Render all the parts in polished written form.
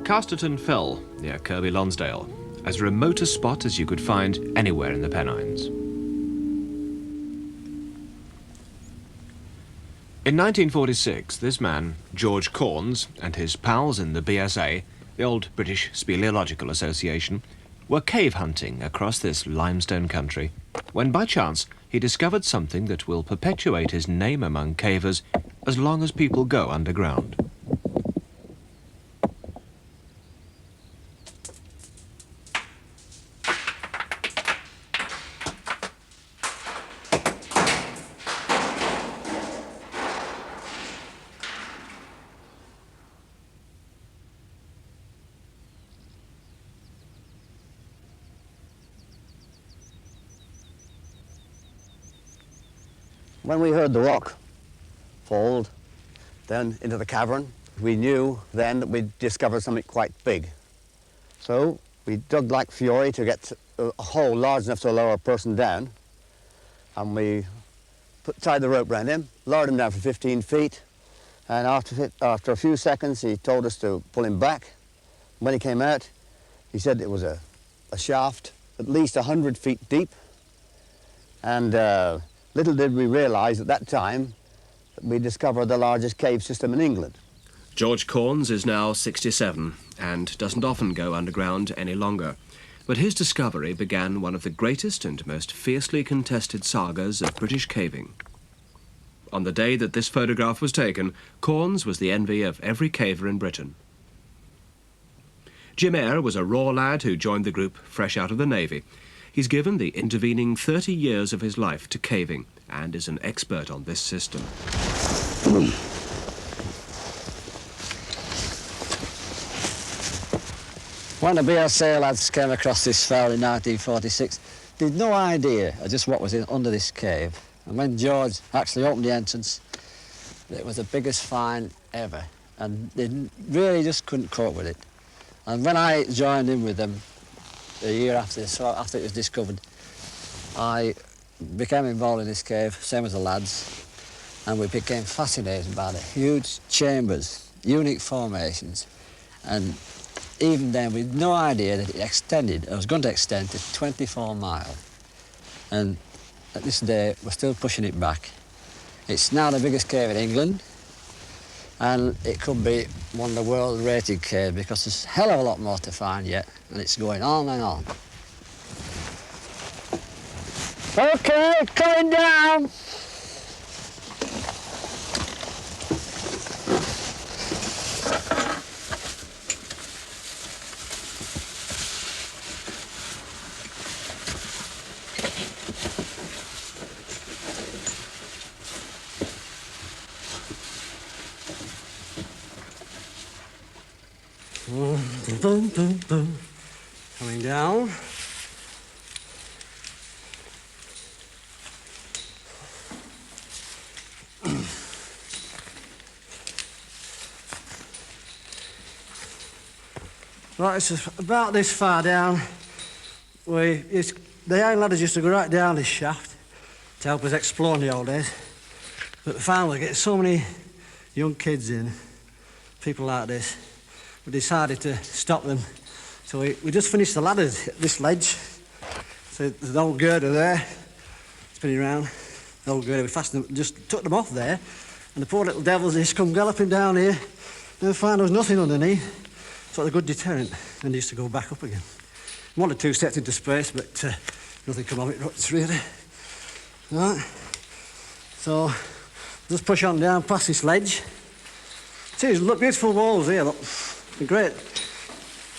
Casterton Fell, near Kirby Lonsdale, as remote a spot as you could find anywhere in the Pennines. In 1946, this man, George Corns, and his pals in the BSA, the old British Speleological Association, were cave hunting across this limestone country, when by chance he discovered something that will perpetuate his name among cavers as long as people go underground. When we heard the rock fall then into the cavern, we knew then that we'd discovered something quite big. So we dug like fury to get a hole large enough to lower a person down, and we tied the rope around him, lowered him down for 15 feet, and after a few seconds he told us to pull him back. When he came out, he said it was a shaft at least 100 feet deep, and little did we realise at that time that we discovered the largest cave system in England. George Corns is now 67 and doesn't often go underground any longer. But his discovery began one of the greatest and most fiercely contested sagas of British caving. On the day that this photograph was taken, Corns was the envy of every caver in Britain. Jim Eyres was a raw lad who joined the group fresh out of the Navy. He's given the intervening 30 years of his life to caving and is an expert on this system. When the BSA lads came across this fell in 1946, they had no idea of just what was under this cave. And when George actually opened the entrance, it was the biggest find ever. And they really just couldn't cope with it. And when I joined in with them a year after it was discovered, I became involved in this cave, same as the lads, and we became fascinated by the huge chambers, unique formations, and even then we had no idea that it was going to extend to 24 miles. And at this day, we're still pushing it back. It's now the biggest cave in England, and it could be one of the world-rated caves because there's a hell of a lot more to find yet, and it's going on and on. OK, coming down. Boom, boom, boom. Coming down. Right, it's about this far down. The young ladders used to go right down this shaft to help us explore in the old days. But finally, getting so many young kids in, people like this, we decided to stop them. So we just finished the ladders at this ledge. So there's an old girder there, spinning around. The old girder, we fastened them, just took them off there, and the poor little devils just come galloping down here. They found there was nothing underneath. So a good deterrent, and they used to go back up again. One or two stepped into space, but nothing come of it, really. Right. So just push on down past this ledge. See, there's beautiful walls here, look. They're great.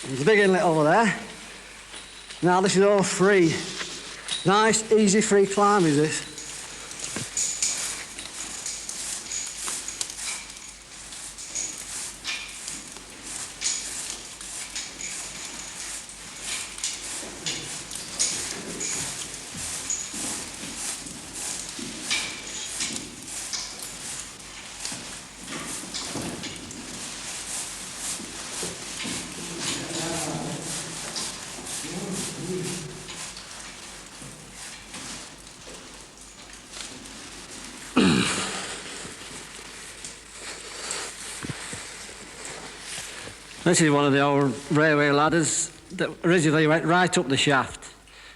There's a big inlet over there. Now this is all free. Nice, easy, free climb is this. This is one of the old railway ladders that originally went right up the shaft,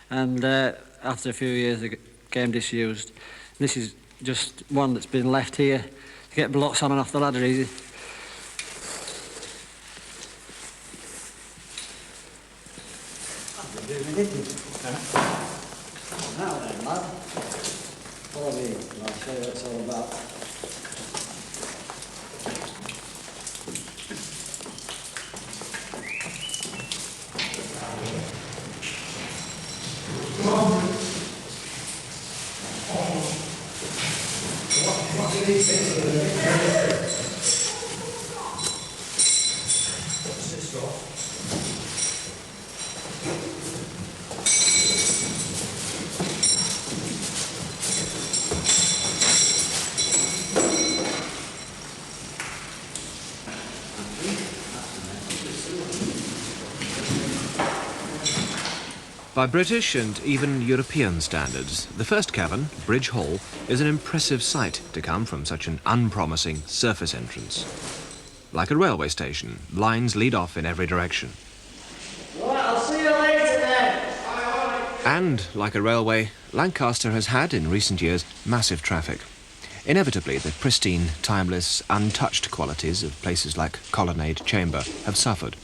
and after a few years it became disused. This is just one that's been left here to get blocks on and off the ladder easy. Now then, lad, follow me and I'll show you what it's all about. By British and even European standards, the first cavern, Bridge Hall, is an impressive sight to come from such an unpromising surface entrance. Like a railway station, lines lead off in every direction. Right, I'll see you later then. And, like a railway, Lancaster has had, in recent years, massive traffic. Inevitably, the pristine, timeless, untouched qualities of places like Colonnade Chamber have suffered.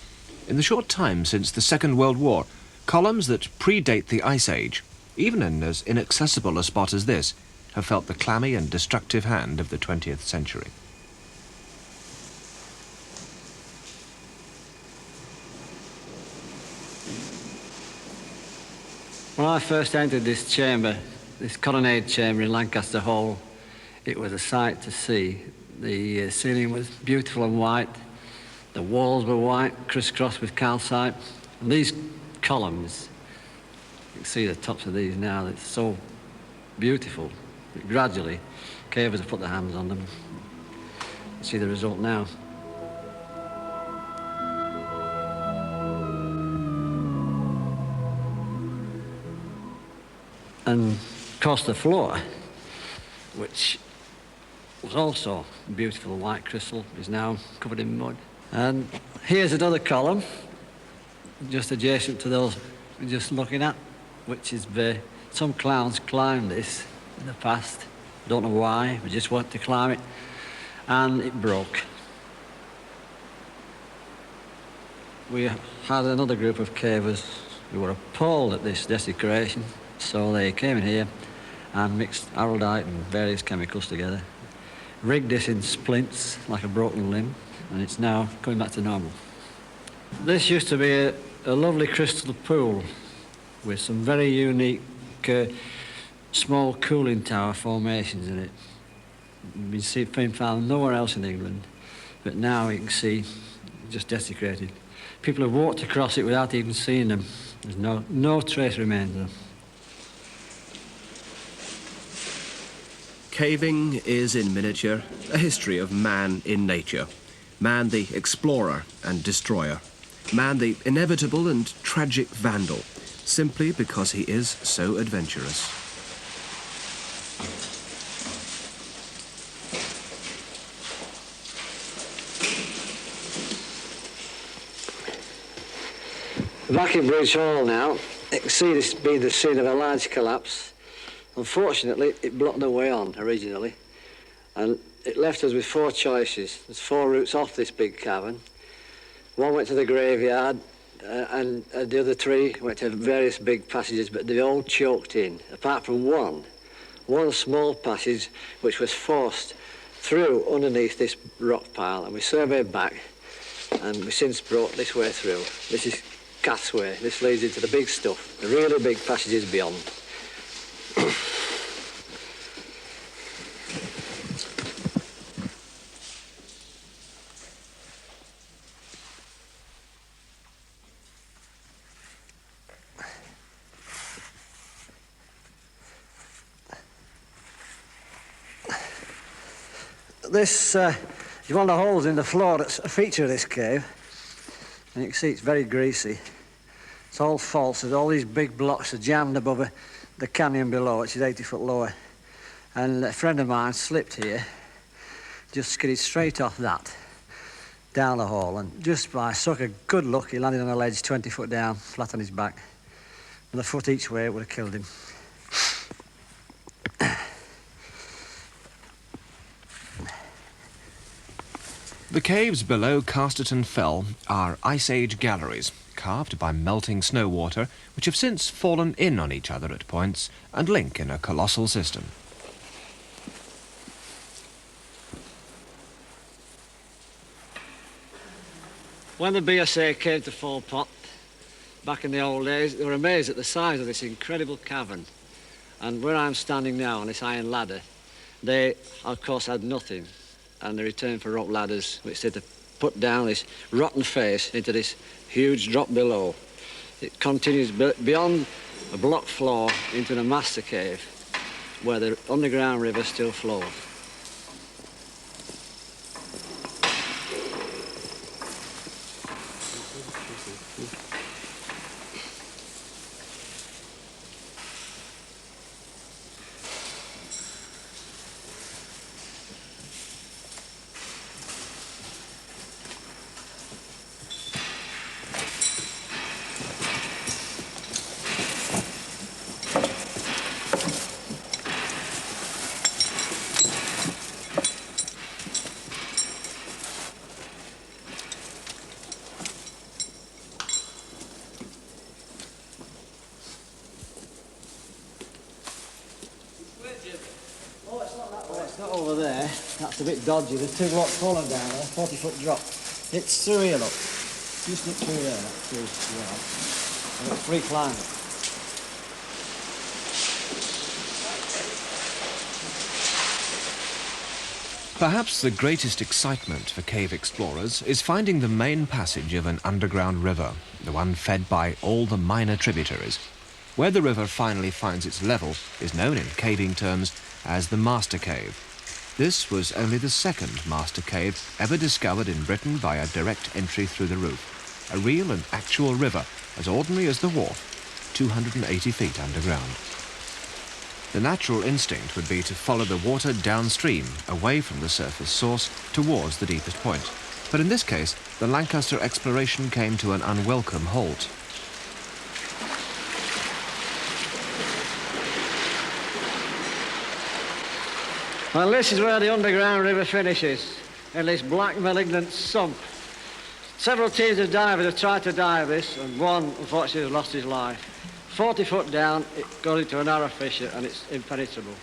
In the short time since the Second World War, columns that predate the Ice Age, even in as inaccessible a spot as this, have felt the clammy and destructive hand of the 20th century. When I first entered this chamber, this colonnade chamber in Lancaster Hole, it was a sight to see. The ceiling was beautiful and white, the walls were white, crisscrossed with calcite, and these columns, you can see the tops of these now, it's so beautiful. But gradually, cavers have put their hands on them. You see the result now. And of course the floor, which was also beautiful white crystal, is now covered in mud. And here's another column, just adjacent to those we're just looking at, which is some clowns climbed this in the past. Don't know why, we just wanted to climb it, and it broke. We had another group of cavers who were appalled at this desecration, so they came in here and mixed araldite and various chemicals together, rigged this in splints like a broken limb, and it's now coming back to normal. This used to be a lovely crystal pool with some very unique small cooling tower formations in it. Been found nowhere else in England, but now you can see just desecrated. People have walked across it without even seeing them. There's no trace remains of them. Caving is, in miniature, a history of man in nature. Man the explorer and destroyer. Man the inevitable and tragic vandal, simply because he is so adventurous. Back in Bridge Hall now, you can see this being the scene of a large collapse. Unfortunately, it blocked the way on originally, and it left us with four choices. There's four routes off this big cavern. One went to the graveyard, and the other three went to various big passages, but they all choked in, apart from one small passage which was forced through underneath this rock pile, and we surveyed back, and we since brought this way through. This is Cath's Way. This leads into the big stuff, the really big passages beyond. This is one of the holes in the floor that's a feature of this cave. And you can see it's very greasy. It's all false. There's all these big blocks are jammed above the canyon below, which is 80 foot lower. And a friend of mine slipped here, just skidded straight off that, down the hole, and just by suck of good luck, he landed on a ledge 20 foot down, flat on his back. With a foot each way, it would have killed him. The caves below Casterton Fell are Ice Age galleries, carved by melting snow water, which have since fallen in on each other at points and link in a colossal system. When the BSA came to Fall Pot, back in the old days, they were amazed at the size of this incredible cavern. And where I'm standing now on this iron ladder, they, of course, had nothing. And they returned for rope ladders, which they had to put down this rotten face into this huge drop below. It continues beyond a block floor into the master cave, where the underground river still flows. Not over there. That's a bit dodgy. There's two blocks falling down there, 40-foot drop. It's through here, look. Just up through there, that's through, yeah. And it's free climbing. Perhaps the greatest excitement for cave explorers is finding the main passage of an underground river, the one fed by all the minor tributaries. Where the river finally finds its level is known in caving terms as the Master Cave. This was only the second master cave ever discovered in Britain by a direct entry through the roof. A real and actual river, as ordinary as the wharf, 280 feet underground. The natural instinct would be to follow the water downstream, away from the surface source, towards the deepest point. But in this case, the Lancaster exploration came to an unwelcome halt. Well, this is where the underground river finishes, in this black malignant sump. Several teams of divers have tried to dive this, and one, unfortunately, has lost his life. 40 foot down, it goes into a narrow fissure, and it's impenetrable.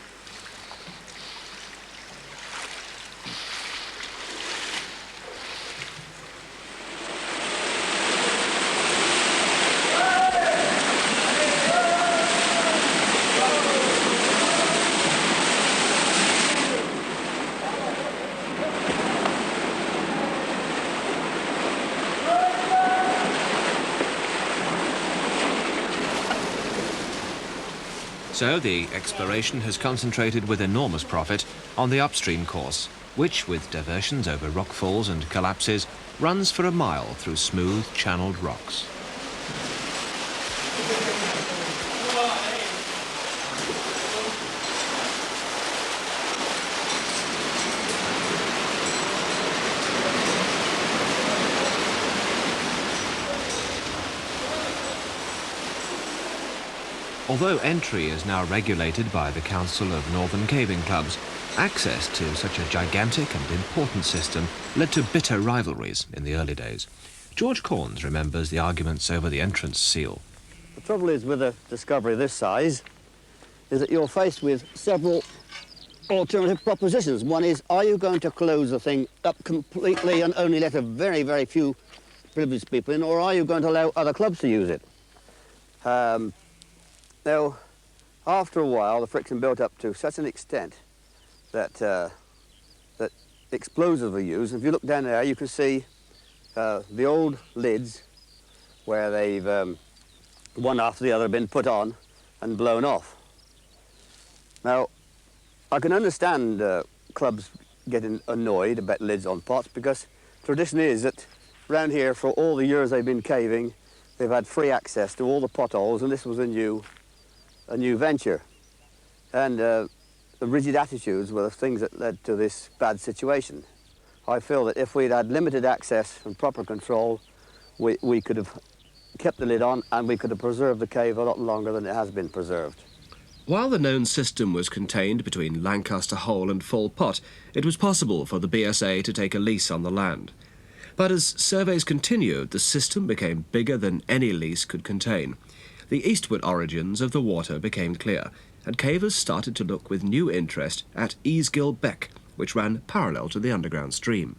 So the exploration has concentrated with enormous profit on the upstream course, which, with diversions over rockfalls and collapses, runs for a mile through smooth, channeled rocks. Although entry is now regulated by the Council of Northern Caving Clubs, access to such a gigantic and important system led to bitter rivalries in the early days. George Corns remembers the arguments over the entrance seal. The trouble is with a discovery of this size is that you're faced with several alternative propositions. One is, are you going to close the thing up completely and only let a very, very few privileged people in, or are you going to allow other clubs to use it? Now, after a while, the friction built up to such an extent that that explosives were used. If you look down there, you can see the old lids where they've one after the other been put on and blown off. Now, I can understand clubs getting annoyed about lids on pots, because tradition is that around here, for all the years they've been caving, they've had free access to all the potholes, and this was a new venture. And the rigid attitudes were the things that led to this bad situation. I feel that if we'd had limited access and proper control, we could have kept the lid on and we could have preserved the cave a lot longer than it has been preserved. While the known system was contained between Lancaster Hole and Fall Pot, it was possible for the BSA to take a lease on the land. But as surveys continued, the system became bigger than any lease could contain. The eastward origins of the water became clear, and cavers started to look with new interest at Easgill Beck, which ran parallel to the underground stream.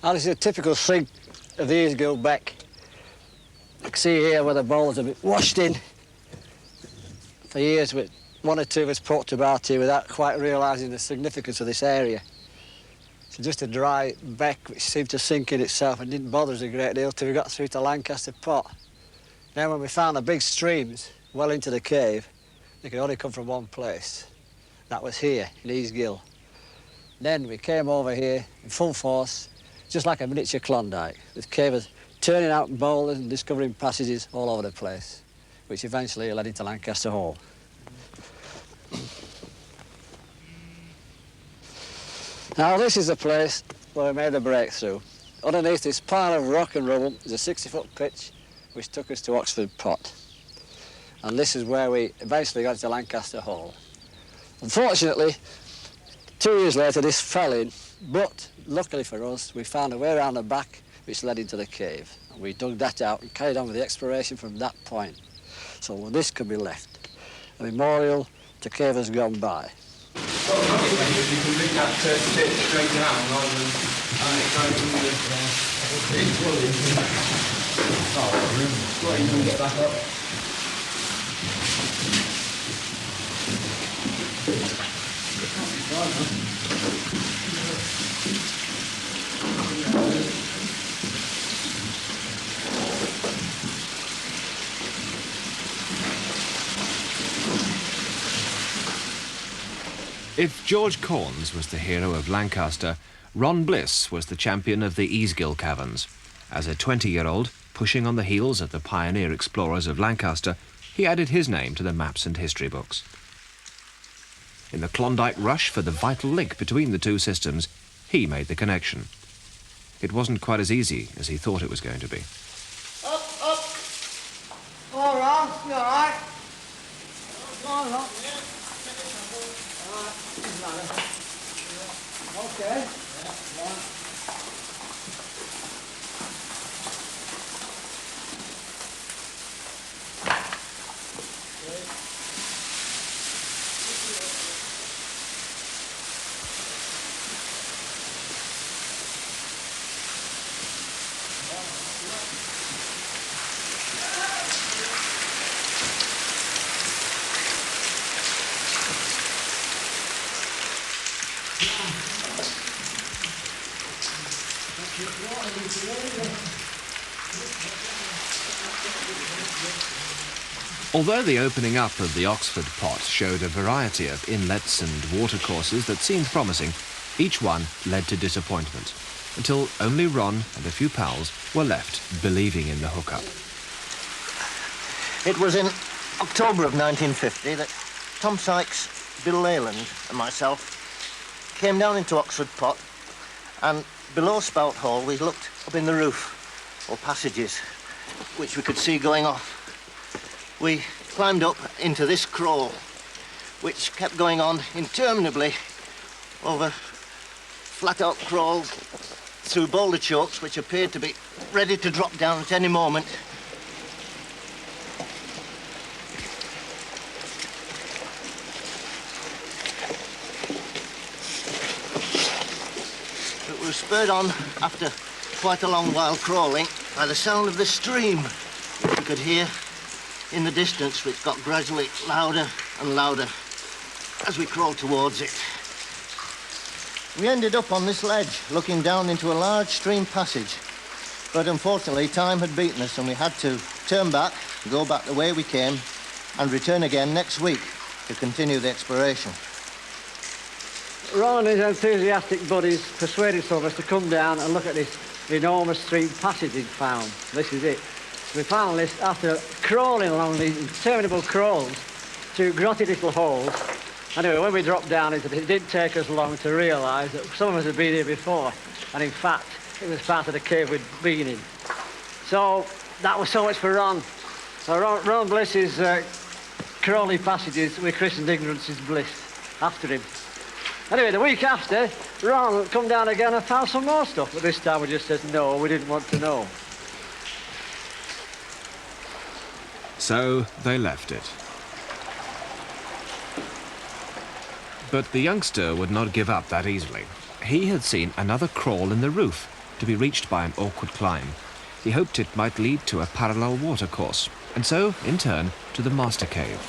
And this is a typical sink of the Easgill Beck. You can see here where the boulders have been washed in for years. With one or two of us poked about here without quite realising the significance of this area. It's just a dry beck which seemed to sink in itself and didn't bother us a great deal till we got through to Lancaster Pot. Then when we found the big streams well into the cave, they could only come from one place. That was here, in Easgill. Then we came over here in full force, just like a miniature Klondike, with cavers turning out boulders and discovering passages all over the place, which eventually led into Lancaster Hole. Now this is the place where we made a breakthrough. Underneath this pile of rock and rubble is a 60-foot pitch which took us to Oxford Pot. And this is where we eventually got to Lancaster Hole. Unfortunately, 2 years later this fell in, but luckily for us, we found a way around the back which led into the cave. And we dug that out and carried on with the exploration from that point. So this could be left, a memorial to cavers gone by. You can bring that tip straight down rather than you can get back up. If George Corns was the hero of Lancaster, Ron Bliss was the champion of the Easgill caverns. As a 20-year-old, pushing on the heels of the pioneer explorers of Lancaster, he added his name to the maps and history books. In the Klondike rush for the vital link between the two systems, he made the connection. It wasn't quite as easy as he thought it was going to be. Up, up. All right, you all right? All right. Okay. Although the opening up of the Oxford Pot showed a variety of inlets and watercourses that seemed promising, each one led to disappointment, until only Ron and a few pals were left believing in the hookup. It was in October of 1950 that Tom Sykes, Bill Leyland and myself came down into Oxford Pot, and below Spout Hole we looked up in the roof, or passages, which we could see going off. We climbed up into this crawl, which kept going on interminably over flat oak crawls, through boulder chokes, which appeared to be ready to drop down at any moment. But we were spurred on after quite a long while crawling by the sound of the stream, which we could hear in the distance, which got gradually louder and louder as we crawled towards it. We ended up on this ledge, looking down into a large stream passage. But unfortunately, time had beaten us and we had to turn back, go back the way we came, and return again next week to continue the exploration. Ron and his enthusiastic buddies persuaded some of us to come down and look at this enormous stream passage he'd found. This is it. We found this after crawling along these interminable crawls through grotty little holes. Anyway, when we dropped down into it, it didn't take us long to realise that some of us had been here before, and in fact, it was part of the cave we'd been in. So that was so much for Ron. So Ron Bliss's crawly passages we christened Ignorance is Bliss after him. Anyway, the week after, Ron come down again and found some more stuff, but this time we just said no, we didn't want to know. So they left it. But the youngster would not give up that easily. He had seen another crawl in the roof, to be reached by an awkward climb. He hoped it might lead to a parallel watercourse, and so, in turn, to the master cave.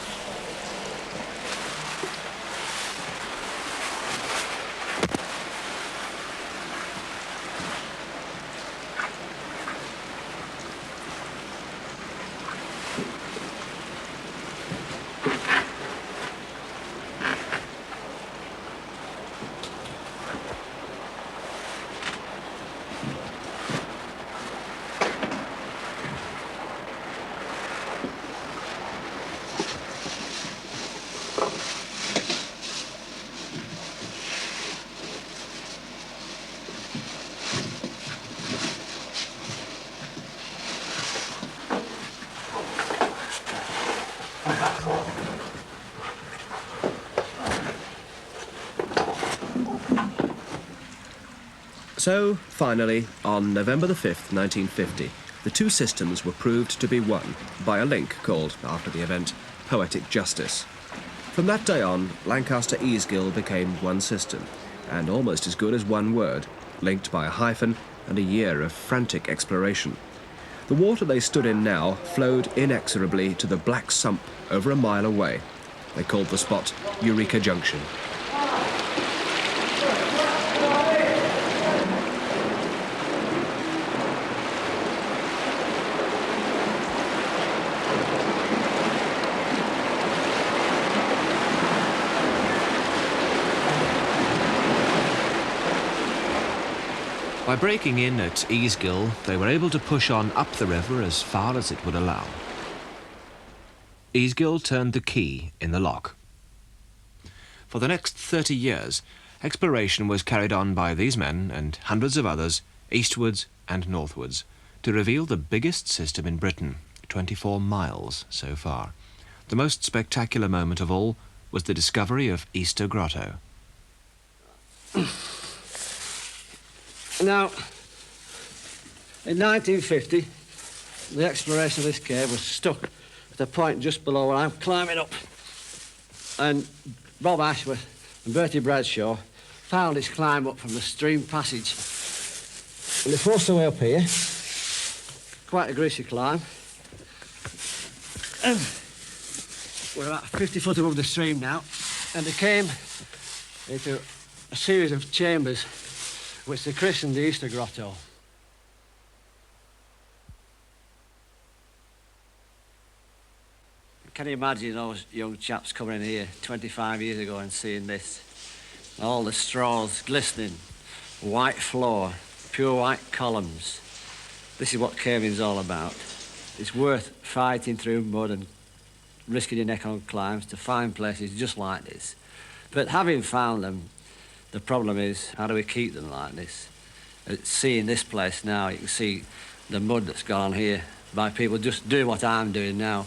So, finally, on November the 5th, 1950, the two systems were proved to be one by a link called, after the event, Poetic Justice. From that day on, Lancaster Easgill became one system, and almost as good as one word, linked by a hyphen and a year of frantic exploration. The water they stood in now flowed inexorably to the Black Sump over a mile away. They called the spot Eureka Junction. By breaking in at Easgill, they were able to push on up the river as far as it would allow. Easgill turned the key in the lock. For the next 30 years, exploration was carried on by these men and hundreds of others, eastwards and northwards, to reveal the biggest system in Britain, 24 miles so far. The most spectacular moment of all was the discovery of Easter Grotto. Now, in 1950, the exploration of this cave was stuck at a point just below where I'm climbing up. And Bob Ashworth and Bertie Bradshaw found this climb up from the stream passage. And they forced their way up here. Quite a greasy climb. And we're about 50 foot above the stream now. And they came into a series of chambers which they christened the Easter Grotto. Can you imagine those young chaps coming in here 25 years ago and seeing this? All the straws glistening, white floor, pure white columns. This is what caving's all about. It's worth fighting through mud and risking your neck on climbs to find places just like this. But having found them, the problem is, how do we keep them like this? Seeing this place now, you can see the mud that's gone here by people just doing what I'm doing now.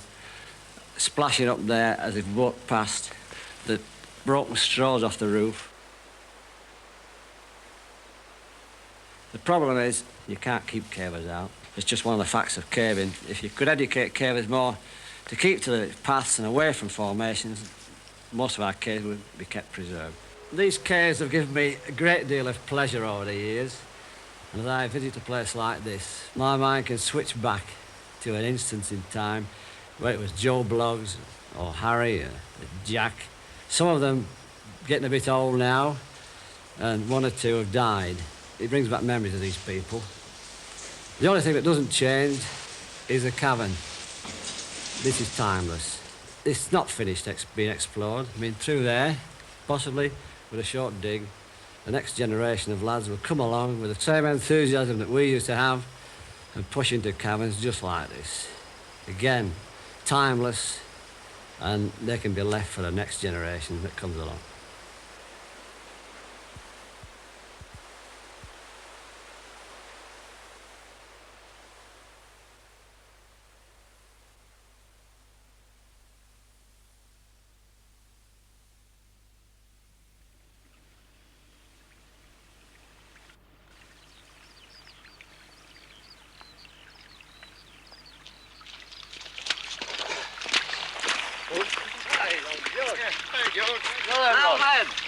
Splashing up there as they've walked past, the broken straws off the roof. The problem is, you can't keep cavers out. It's just one of the facts of caving. If you could educate cavers more to keep to the paths and away from formations, most of our caves would be kept preserved. These caves have given me a great deal of pleasure over the years, and as I visit a place like this, my mind can switch back to an instance in time where it was Joe Bloggs or Harry or Jack. Some of them getting a bit old now, and one or two have died. It brings back memories of these people. The only thing that doesn't change is a cavern. This is timeless. It's not finished being explored. I mean, through there, possibly with a short dig, the next generation of lads will come along with the same enthusiasm that we used to have and push into caverns just like this. Again, timeless, and they can be left for the next generation that comes along.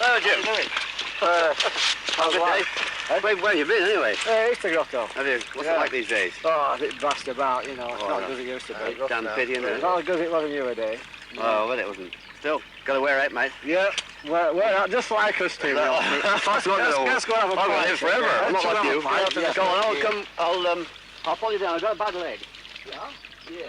Hello, Jim. How's it going? Where have you been, anyway? It's a grotto. Have you? What's it like these days? Oh, a bit brassed about, you know. It's not as good as it used to be. Damn pity, isn't it? Not as good as it was in your day. Oh, well, it wasn't. Still, got to wear out, mate. Yeah, we're out just like us two. Let's go and have a pint. I'll live forever. I'm not like you. Go on, I'll follow you down. I've got a bad leg. Yeah? Yeah.